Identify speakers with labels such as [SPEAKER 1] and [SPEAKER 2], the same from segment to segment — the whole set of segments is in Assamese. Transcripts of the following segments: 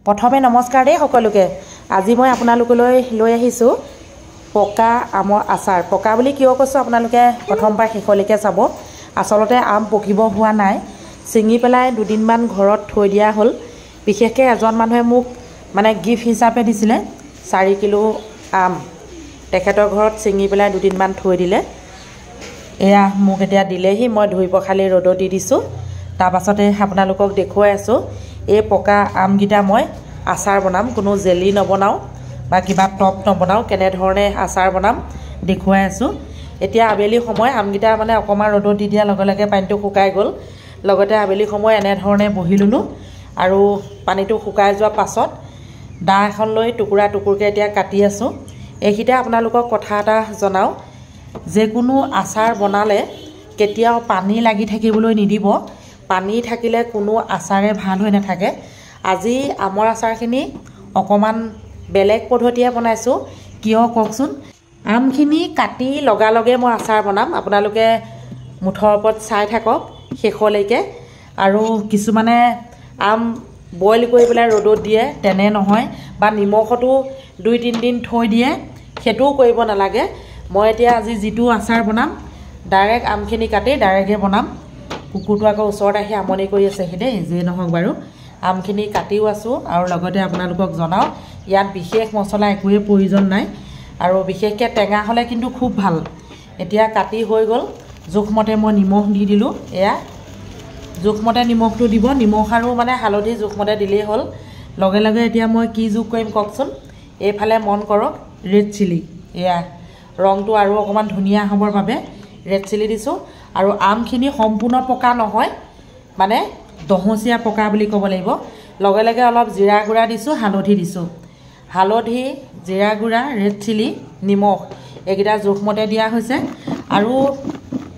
[SPEAKER 1] প্ৰথমে নমস্কাৰ দেই সকলোকে। আজি মই আপোনালোকলৈ লৈ আহিছোঁ পকা আমৰ আচাৰ। পকা বুলি কিয় কৈছোঁ আপোনালোকে প্ৰথমবাৰ শেষলৈকে চাব। আচলতে আম পকিব হোৱা নাই, ছিঙি পেলাই দুদিনমান ঘৰত থৈ দিয়া হ'ল। বিশেষকৈ এজন মানুহে মোক গিফ্ট হিচাপে দিছিলে 4 কিলো আম। তেখেতৰ ঘৰত ছিঙি পেলাই দুদিনমান থৈ দিলে। এয়া মোক এতিয়া দিলেহি, মই ধুই পখালি ৰ'দত দি দিছোঁ। তাৰপাছতে আপোনালোকক দেখুৱাই আছোঁ এই পকা আমকেইটা মই আচাৰ বনাম। কোনো জেলি নবনাওঁ বা কিবা টপ নবনাওঁ, কেনেধৰণে আচাৰ বনাম দেখুৱাই আছোঁ। এতিয়া আবেলি সময় আমকেইটা অকণমান ৰ'দত দি দিয়াৰ লগে লগে পানীটো শুকাই গ'ল। লগতে আবেলি সময় এনেধৰণে বহি ল'লোঁ আৰু পানীটো শুকাই যোৱাৰ পাছত দা এখন লৈ টুকুৰা টুকুৰকৈ এতিয়া কাটি আছোঁ। এইখিনিতে আপোনালোকক কথা এটা জনাওঁ, যিকোনো আচাৰ বনালে কেতিয়াও পানী লাগি থাকিবলৈ নিদিব। পানী থাকিলে কোনো আচাৰে ভাল হৈ নাথাকে। আজি আমৰ আচাৰখিনি অকণমান বেলেগ পদ্ধতিৰে বনাইছোঁ। কিয় কওকচোন, আমখিনি কাটি লগালগে মই আচাৰ বনাম। আপোনালোকে মুঠৰ ওপৰত চাই থাকক শেষলৈকে। আৰু কিছুমানে আম বইল কৰি পেলাই ৰ'দত দিয়ে, তেনে নহয়, বা নিমখতো 2-3 দিন থৈ দিয়ে, সেইটোও কৰিব নালাগে। মই এতিয়া আজি যিটো আচাৰ বনাম ডাইৰেক্ট আমখিনি কাটি ডাইৰেক্টে বনাম। কুকুৰটো আকৌ ওচৰত আহি আমনি কৰি আছেহি দেই, যিয়ে নহওক বাৰু। আমখিনি কাটিও আছোঁ আৰু লগতে আপোনালোকক জনাওঁ ইয়াত বিশেষ মছলা একোৱেই প্ৰয়োজন নাই, আৰু বিশেষকৈ টেঙা হ'লে কিন্তু খুব ভাল। এতিয়া কাটি হৈ গ'ল, জোখমতে মই নিমখ দি দিলোঁ। এয়া জোখমতে নিমখটো দিব, নিমখ আৰু হালধি জোখমতে দিলেই হ'ল। লগে লগে এতিয়া মই কি যোগ কৰিম কওকচোন। এইফালে মন কৰক ৰেড চিলি, এয়া ৰংটো আৰু অকণমান ধুনীয়া হ'বৰ বাবে ৰেড চিলি দিছোঁ। আৰু আমখিনি সম্পূৰ্ণ পকা নহয়, দহচীয়া পকা বুলি ক'ব লাগিব। লগে লগে অলপ জিৰা গুড়া দিছোঁ, হালধি দিছোঁ। হালধি, জিৰা গুড়া, ৰেড চিলি, নিমখ এইকেইটা জোখমতে দিয়া হৈছে। আৰু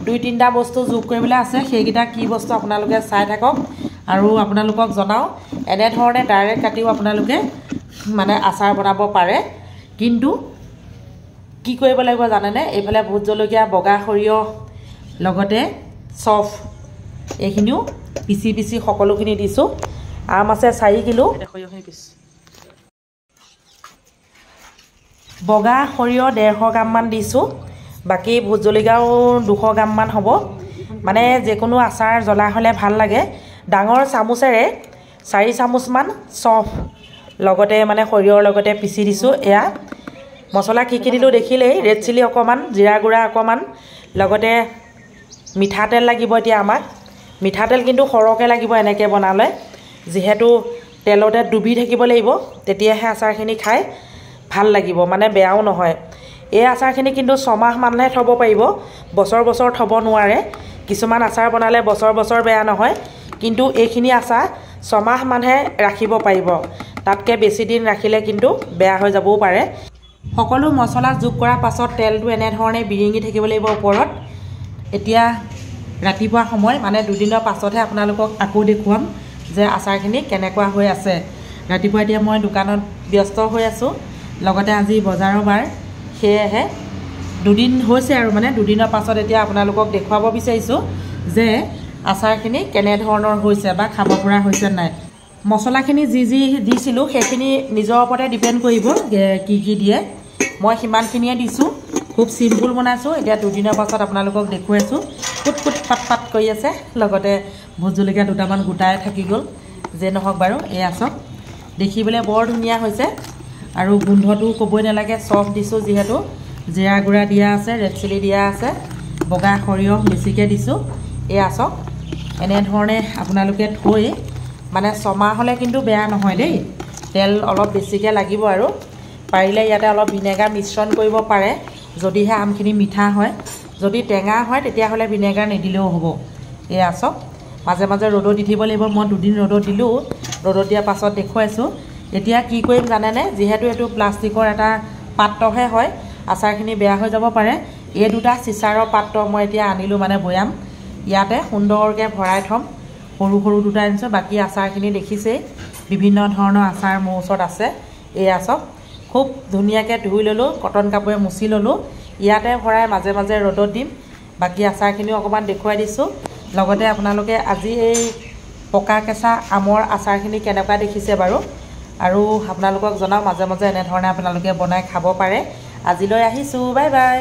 [SPEAKER 1] 2-3টা বস্তু যোগ কৰিবলৈ আছে, সেইকেইটা কি বস্তু আপোনালোকে চাই থাকক। আৰু আপোনালোকক জনাওঁ এনেধৰণে ডাইৰেক্ট কাটিও আপোনালোকে আচাৰ বনাব পাৰে। কিন্তু কি কৰিব লাগিব জানেনে, এইফালে ভোট জলকীয়া, বগা সৰিয়হ, লগতে চফ, এইখিনিও পিচি পিচি সকলোখিনি দিছোঁ। আম আছে 4 কিলো। বগা সৰিয়হ 150 গ্ৰামমান দিছোঁ। বাকী ভোট জলকীয়াও 200 গ্ৰামমান হ'ব। যিকোনো আচাৰ জ্বলা হ'লে ভাল লাগে। ডাঙৰ চামুচেৰে 4 চামুচমান চফ লগতে সৰিয়হৰ লগতে পিচি দিছোঁ। এয়া মছলা কি কি দিলোঁ দেখিলেই। ৰেড চিলি অকণমান, জিৰা গুড়া অকণমান, লগতে মিঠাতেল লাগিব। এতিয়া আমাক মিঠাতেল কিন্তু সৰহকৈ লাগিব এনেকৈ বনালে, যিহেতু তেলতে ডুবি থাকিব লাগিব, তেতিয়াহে আচাৰখিনি খাই ভাল লাগিব, বেয়াও নহয়। এই আচাৰখিনি কিন্তু 6 মাহমানহে থ'ব পাৰিব, বছৰ বছৰ থ'ব নোৱাৰে। কিছুমান আচাৰ বনালে বছৰ বছৰ বেয়া নহয়, কিন্তু এইখিনি আচাৰ 6 মাহমানহে ৰাখিব পাৰিব। তাতকৈ বেছি দিন ৰাখিলে কিন্তু বেয়া হৈ যাবও পাৰে। সকলো মছলা যোগ কৰাৰ পাছত তেলটো এনেধৰণে বিৰিঙি থাকিব লাগিব ওপৰত। এতিয়া ৰাতিপুৱা সময় 2 দিনৰ পাছতহে আপোনালোকক আকৌ দেখুৱাম যে আচাৰখিনি কেনেকুৱা হৈ আছে। ৰাতিপুৱা এতিয়া মই দোকানত ব্যস্ত হৈ আছোঁ, লগতে আজি বজাৰৰ বাৰ, সেয়েহে 2 দিন হৈছে আৰু 2 দিনৰ পাছত এতিয়া আপোনালোকক দেখুৱাব বিচাৰিছোঁ যে আচাৰখিনি কেনেধৰণৰ হৈছে বা খাব পৰা হৈছে নাই। মছলাখিনি যি যি দিছিলোঁ সেইখিনি নিজৰ ওপৰতে ডিপেণ্ড কৰিব কি কি দিয়ে। মই সিমানখিনিয়ে দিছোঁ, খুব চিম্পুল বনাইছোঁ। এতিয়া 2 দিনৰ পাছত আপোনালোকক দেখুৱাইছোঁ। কুট কুট পাত পাত কৰি আছে, লগতে ভোট জলকীয়া 2টামান গোটাই থাকি গ'ল। যে নহওক বাৰু, এয়া চাওক দেখিবলৈ বৰ ধুনীয়া হৈছে। আৰু গোন্ধটো ক'বই নালাগে। চফ দিছোঁ যিহেতু, জিৰা গুড়া দিয়া আছে, ৰেড চিলি দিয়া আছে, বগা সৰিয়হ বেছিকৈ দিছোঁ। এয়া চাওক এনেধৰণে আপোনালোকে থৈ 6 মাহ হ'লে কিন্তু বেয়া নহয় দেই। তেল অলপ বেছিকৈ লাগিব। আৰু পাৰিলে ইয়াতে অলপ ভিনেগাৰ মিশ্ৰণ কৰিব পাৰে, যদিহে আমখিনি মিঠা হয়। যদি টেঙা হয় তেতিয়াহ'লে ভিনেগাৰ নিদিলেও হ'ব। এয়া চাওক মাজে মাজে ৰ'দত দি দিব লাগিব। মই 2 দিন ৰ'দত দিলোঁ, ৰ'দত দিয়াৰ পাছত দেখুৱাইছোঁ। এতিয়া কি কৰিম জানেনে, যিহেতু এইটো প্লাষ্টিকৰ এটা পাত্ৰহে হয়, আচাৰখিনি বেয়া হৈ যাব পাৰে। এই 2টা চিচাৰৰ পাত্ৰ মই এতিয়া আনিলোঁ, বৈয়াম। ইয়াতে সুন্দৰকৈ ভৰাই থ'ম। সৰু সৰু 2টা আনিছোঁ। বাকী আচাৰখিনি দেখিছেই, বিভিন্ন ধৰণৰ আচাৰ মোৰ ওচৰত আছে। এয়া চাওক খুব ধুনীয়াকৈ ধুই ল'লোঁ, কটন কাপোৰে মুচি ল'লোঁ। ইয়াতে ভৰাই মাজে মাজে ৰ'দত দিম। বাকী আচাৰখিনিও অকণমান দেখুৱাই দিছোঁ। লগতে আপোনালোকে আজি এই পকা কেঁচা আমৰ আচাৰখিনি কেনেকুৱা দেখিছে বাৰু আৰু আপোনালোকক জনাওঁ মাজে মাজে এনেধৰণে আপোনালোকে বনাই খাব পাৰে আজিলৈ আহিছোঁ বাই বাই